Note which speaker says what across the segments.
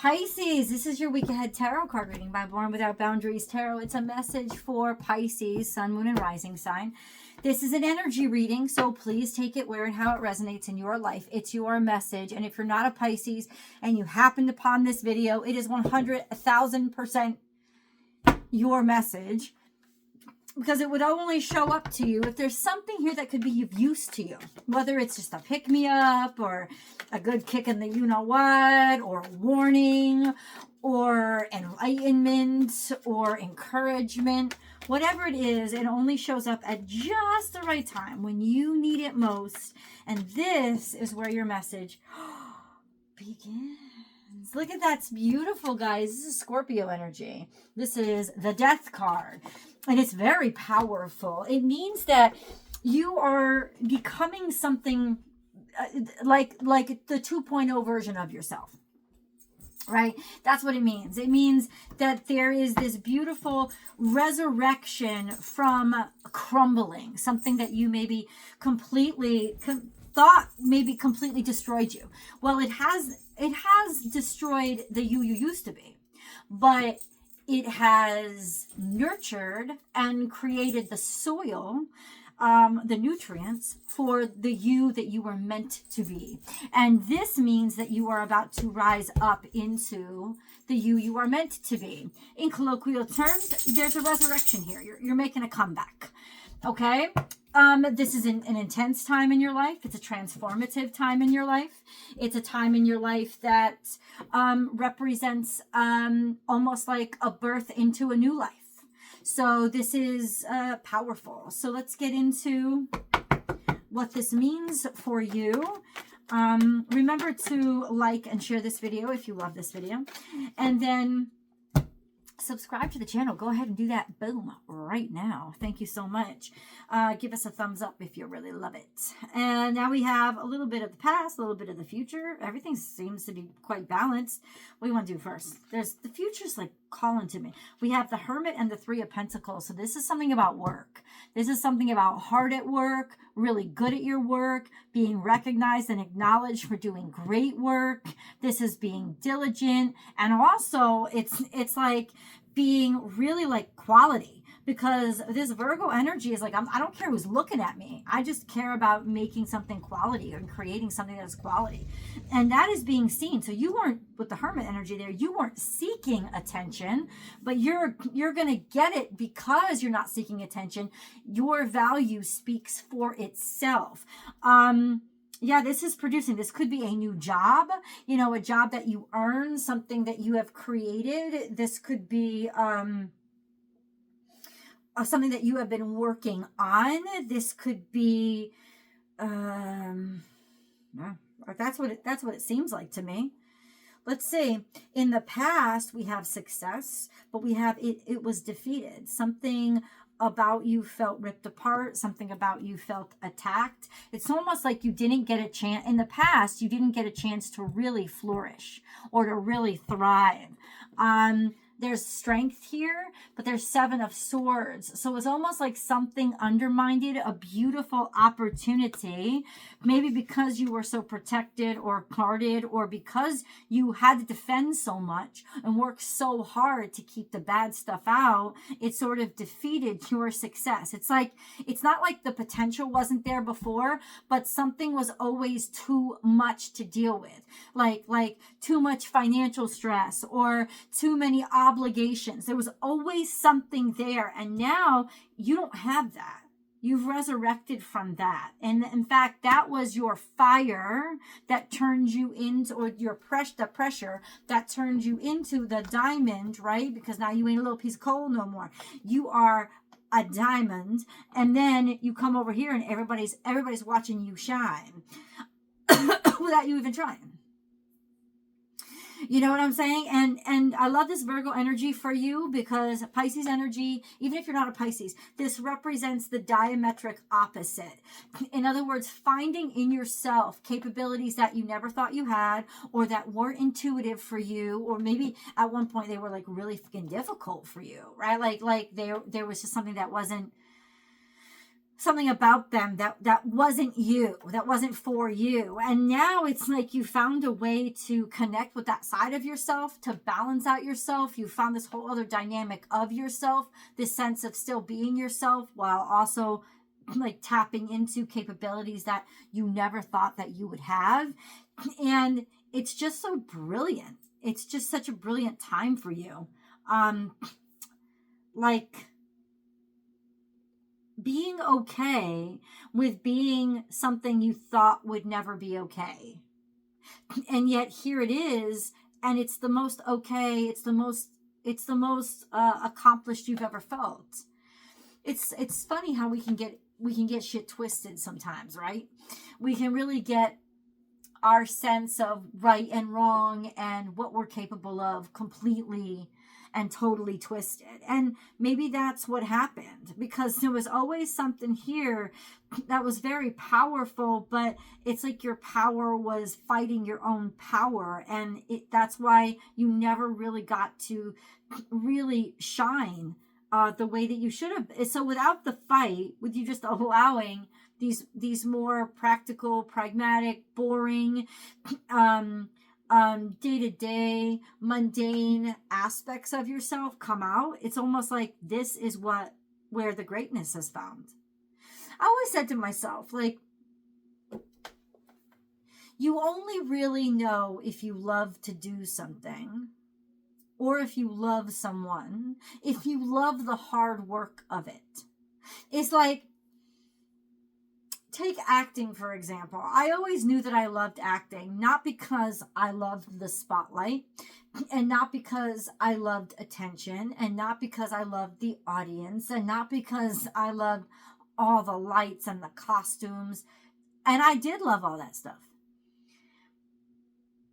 Speaker 1: Pisces, this is your week ahead tarot card reading by Born Without Boundaries Tarot. It's a message for Pisces, sun, moon, and rising sign. This is an energy reading, so please take it where and how it resonates in your life. It's your message. And if you're not a Pisces and you happened upon this video, it is 1,000% your message. Because it would only show up to you if there's something here that could be of use to you. Whether it's just a pick-me-up or a good kick in the you-know-what or warning or enlightenment or encouragement. Whatever it is, it only shows up at just the right time when you need it most. And this is where your message begins. Look at that. It's beautiful, guys. This is Scorpio energy. This is the Death card. And it's very powerful. It means that you are becoming something like the 2.0 version of yourself. Right? That's what it means. It means that there is this beautiful resurrection from crumbling. Something that you maybe completely thought maybe completely destroyed you. Well, it has destroyed the you used to be. But it has nurtured and created the soil, the nutrients for the you that you were meant to be. And this means that you are about to rise up into the you are meant to be. In colloquial terms, there's a resurrection here. You're making a comeback. Okay? This is an intense time in your life. It's a transformative time in your life. It's a time in your life that represents almost like a birth into a new life. So this is powerful. So let's get into what this means for you. Remember to like and share this video if you love this video. And then subscribe to the channel. Go ahead and do that. Boom. Right now. Thank you so much. Give us a thumbs up if you really love it. And now we have a little bit of the past, a little bit of the future. Everything seems to be quite balanced. What do you want to do first? There's the future's like calling to me. We have the Hermit and the Three of Pentacles. So this is something about work. This is something about hard at work, really good at your work, being recognized and acknowledged for doing great work. This is being diligent. And also it's like being really like quality, because this Virgo energy is like, I don't care who's looking at me. I just care about making something quality and creating something that is quality. And that is being seen. So you weren't, with the Hermit energy there, you weren't seeking attention, but you're going to get it because you're not seeking attention. Your value speaks for itself. Yeah, this is producing. This could be a new job, you know, a job that you earn, something that you have created. This could be something that you have been working on. This could be, that's what it seems like to me. Let's see. In the past, we have success, but we have it was defeated. Something about you felt ripped apart. Something about you felt attacked. It's almost like you didn't get a chance. In the past, you didn't get a chance to really flourish or to really thrive. There's strength here, but there's Seven of Swords. So it's almost like something undermined a beautiful opportunity, maybe because you were so protected or guarded, or because you had to defend so much and work so hard to keep the bad stuff out. It sort of defeated your success. It's like, it's not like the potential wasn't there before, but something was always too much to deal with. Like too much financial stress or too many obligations. There was always something there, and now you don't have that. You've resurrected from that. And in fact, that was your fire that turned you into, or the pressure that turned you into the diamond, right? Because now you ain't a little piece of coal no more. You are a diamond. And then you come over here and everybody's watching you shine without you even trying. You know what I'm saying? And I love this Virgo energy for you, because Pisces energy, even if you're not a Pisces, this represents the diametric opposite. In other words, finding in yourself capabilities that you never thought you had, or that weren't intuitive for you, or maybe at one point they were like really fucking difficult for you, right? Like there was just something that wasn't something about them that wasn't you, that wasn't for you. And now it's like you found a way to connect with that side of yourself, to balance out yourself. You found this whole other dynamic of yourself, this sense of still being yourself while also like tapping into capabilities that you never thought that you would have. And it's just so brilliant. It's just such a brilliant time for you. Like being okay with being something you thought would never be okay. And yet here it is, and it's the most okay, it's the most accomplished you've ever felt. It's funny how we can get shit twisted sometimes, right? We can really get our sense of right and wrong and what we're capable of completely and totally twisted. And maybe that's what happened, because there was always something here that was very powerful, but it's like your power was fighting your own power. And that's why you never really got to really shine the way that you should have. So without the fight, with you just allowing these more practical, pragmatic, boring, day-to-day, mundane aspects of yourself come out, it's almost like this is where the greatness is found. I always said to myself, like, you only really know if you love to do something, or if you love someone, if you love the hard work of it. It's like, take acting, for example. I always knew that I loved acting, not because I loved the spotlight, and not because I loved attention, and not because I loved the audience, and not because I loved all the lights and the costumes. And I did love all that stuff.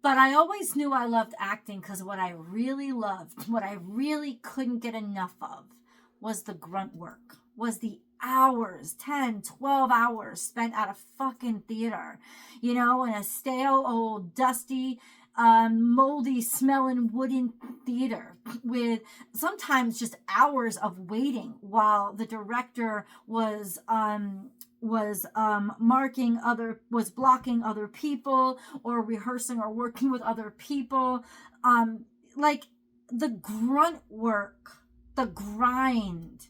Speaker 1: But I always knew I loved acting because what I really loved, what I really couldn't get enough of, was the grunt work, was the hours, 10, 12 hours spent at a fucking theater, in a stale, old, dusty, moldy, smelling wooden theater with sometimes just hours of waiting while the director was blocking other people or rehearsing or working with other people. Like the grunt work, the grind.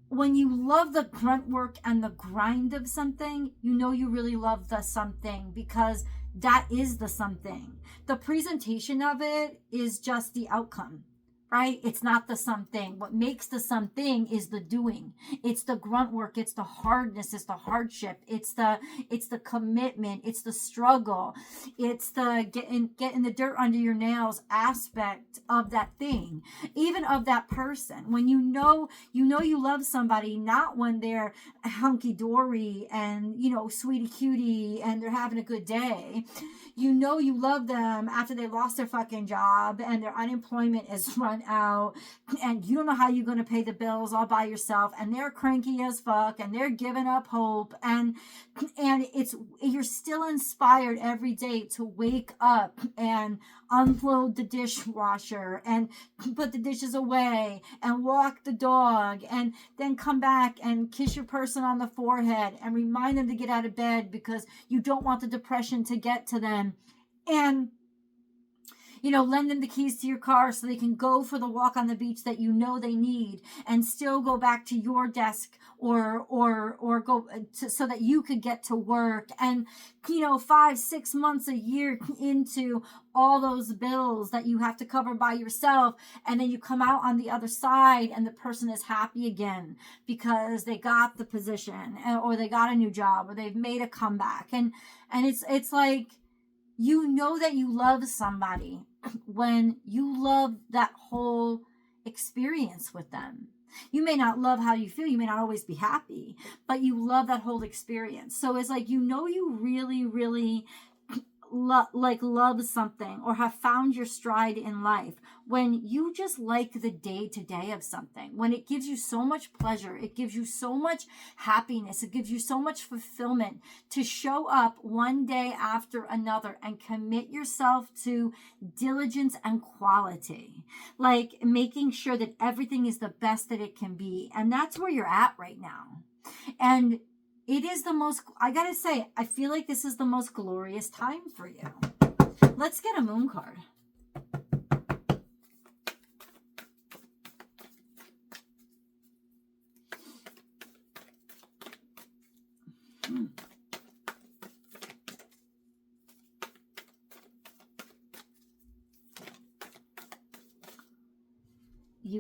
Speaker 1: When you love the grunt work and the grind of something, you really love the something, because that is the something. The presentation of it is just the outcome, right? It's not the something. What makes the something is the doing. It's the grunt work. It's the hardness. It's the hardship. It's the commitment. It's the struggle. It's the getting the dirt under your nails aspect of that thing, even of that person. When you know you love somebody, not when they're hunky dory and sweetie cutie and they're having a good day. You love them after they lost their fucking job and their unemployment is run out, and you don't know how you're going to pay the bills all by yourself, and they're cranky as fuck and they're giving up hope, and you're still inspired every day to wake up and unload the dishwasher and put the dishes away and walk the dog and then come back and kiss your person on the forehead and remind them to get out of bed because you don't want the depression to get to them, and lend them the keys to your car so they can go for the walk on the beach that they need, and still go back to your desk or go so that you could get to work. And 5-6 months, a year into all those bills that you have to cover by yourself, and then you come out on the other side and the person is happy again because they got the position or they got a new job or they've made a comeback, and it's like that you love somebody when you love that whole experience with them. You may not love how you feel, you may not always be happy, but you love that whole experience. So it's like you really, really love something or have found your stride in life, when you just like the day to day of something, when it gives you so much pleasure, it gives you so much happiness, it gives you so much fulfillment to show up one day after another and commit yourself to diligence and quality, like making sure that everything is the best that it can be. And that's where you're at right now. And it is the most, I gotta say, I feel like this is the most glorious time for you. Let's get a moon card.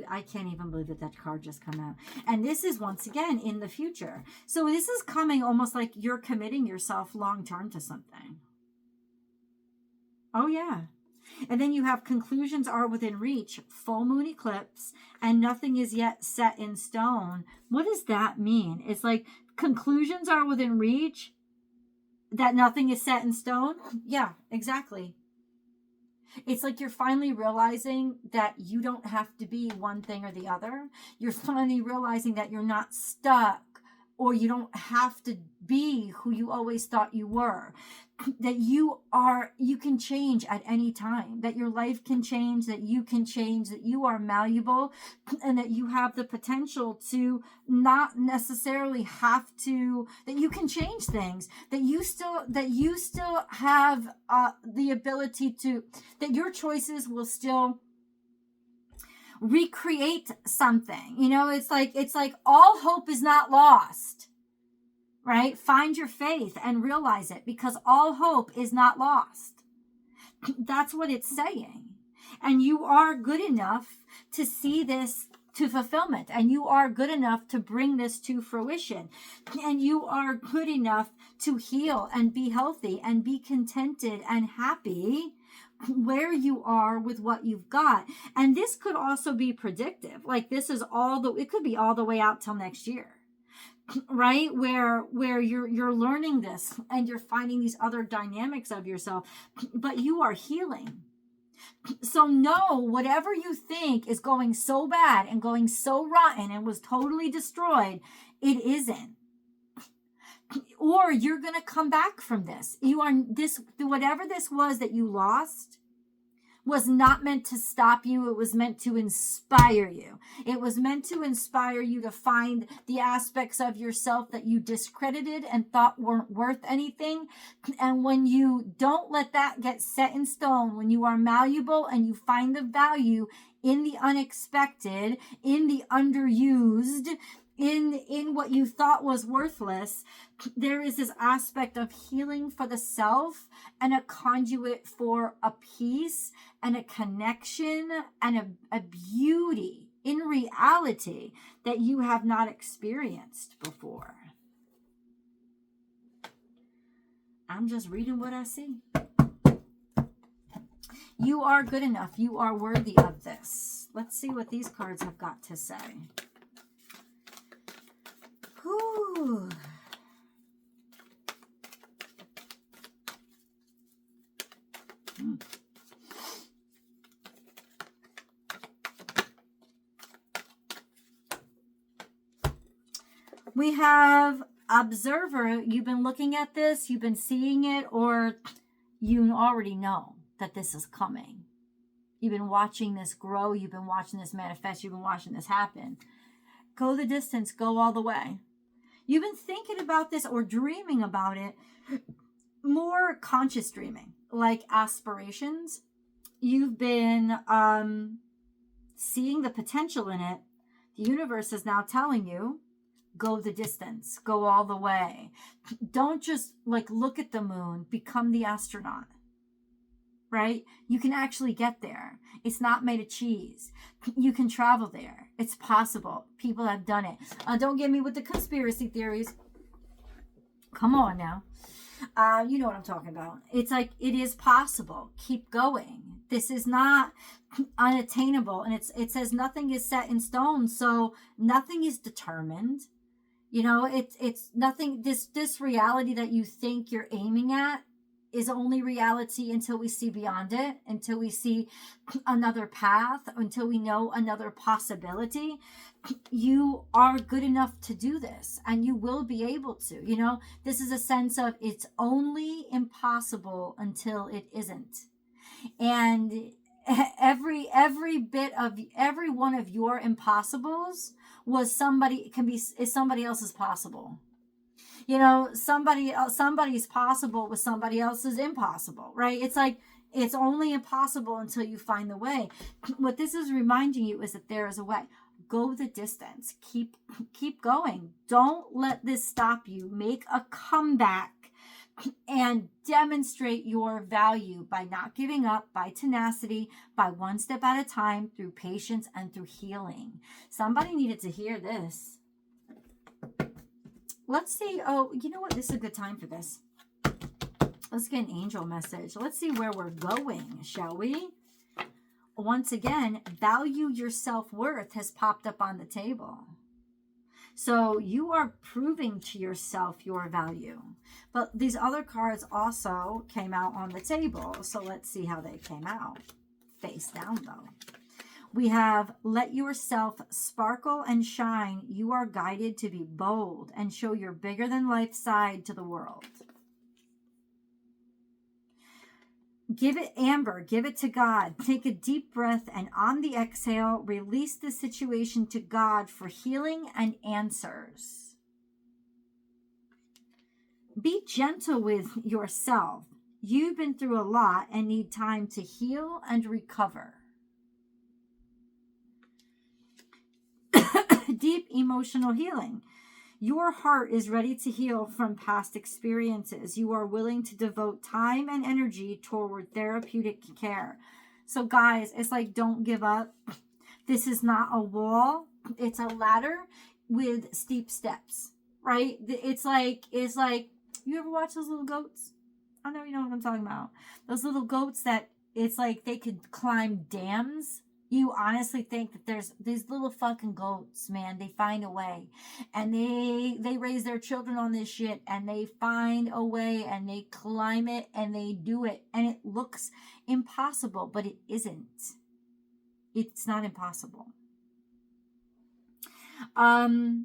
Speaker 1: I can't even believe that card just came out. And this is once again in the future. So this is coming almost like you're committing yourself long term to something. Oh yeah. And then you have conclusions are within reach, full moon eclipse, and nothing is yet set in stone. What does that mean? It's like conclusions are within reach, that nothing is set in stone. Yeah, exactly. It's like you're finally realizing that you don't have to be one thing or the other. You're finally realizing that you're not stuck, or you don't have to be who you always thought you were. That you can change at any time, that your life can change, that you can change, that you are malleable, and that you have the potential to not necessarily have to, that you can change things, that you still have the ability to, that your choices will still recreate something. You know, it's like all hope is not lost. Right? Find your faith and realize it, because all hope is not lost. That's what it's saying. And you are good enough to see this to fulfillment. And you are good enough to bring this to fruition. And you are good enough to heal and be healthy and be contented and happy where you are with what you've got. And this could also be predictive. Like this is it could be all the way out till next year. Right? Where you're learning this and you're finding these other dynamics of yourself, but you are healing. So no, whatever you think is going so bad and going so rotten and was totally destroyed, it isn't. Or you're going to come back from this. Whatever this was that you lost was not meant to stop you. It was meant to inspire you. It was meant to inspire you to find the aspects of yourself that you discredited and thought weren't worth anything. And when you don't let that get set in stone, when you are malleable and you find the value in the unexpected, in the underused, in what you thought was worthless, there is this aspect of healing for the self and a conduit for a peace and a connection and a beauty in reality that you have not experienced before. I'm just reading what I see. You are good enough. You are worthy of this. Let's see what these cards have got to say. Whew. We have observer. You've been looking at this, you've been seeing it, or you already know that this is coming. You've been watching this grow, you've been watching this manifest, you've been watching this happen. Go the distance, go all the way. You've been thinking about this or dreaming about it, more conscious dreaming, like aspirations. You've been seeing the potential in it. The universe is now telling you, go the distance, go all the way. Don't just look at the moon, become the astronaut. Right? You can actually get there. It's not made of cheese. You can travel there. It's possible. People have done it. Don't get me with the conspiracy theories. Come on now. You know what I'm talking about. It's like, it is possible. Keep going. This is not unattainable. And it says nothing is set in stone. So nothing is determined. You know, it's nothing, this reality that you think you're aiming at, is only reality until we see beyond it, until we see another path, until we know another possibility. You are good enough to do this, and you will be able to. You know, this is a sense of it's only impossible until it isn't. And every one of your impossibles was is somebody else's possible. You know, somebody's possible with somebody else's impossible, right? It's like, it's only impossible until you find the way. What this is reminding you is that there is a way. Go the distance. Keep going. Don't let this stop you. Make a comeback and demonstrate your value by not giving up, by tenacity, by one step at a time, through patience and through healing. Somebody needed to hear this. Let's see. Oh, you know what? This is a good time for this. Let's get an angel message. Let's see where we're going, shall we? Once again, value your self-worth has popped up on the table. So you are proving to yourself your value. But these other cards also came out on the table. So let's see how they came out. Face down, though. We have, let yourself sparkle and shine. You are guided to be bold and show your bigger than life side to the world. Give it, Amber, give it to God. Take a deep breath, and on the exhale, release the situation to God for healing and answers. Be gentle with yourself. You've been through a lot and need time to heal and recover. Deep emotional healing. Your heart is ready to heal from past experiences. You are willing to devote time and energy toward therapeutic care. So guys, it's like, don't give up. This is not a wall. It's a ladder with steep steps, right? It's like, you ever watch those little goats? I know you know what I'm talking about. Those little goats that it's like they could climb dams. You honestly think that there's these little fucking goats, man. They find a way, and they raise their children on this shit, and they find a way, and they climb it, and they do it, and it looks impossible, but it isn't. It's not impossible. Where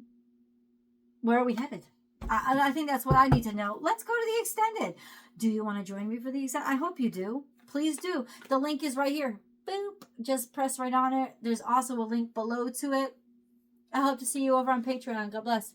Speaker 1: are we headed? I think that's what I need to know. Let's go to the extended. Do you want to join me for the extended? I hope you do. Please do. The link is right here. Boop. Just press right on it. There's also a link below to it. I hope to see you over on Patreon. God bless.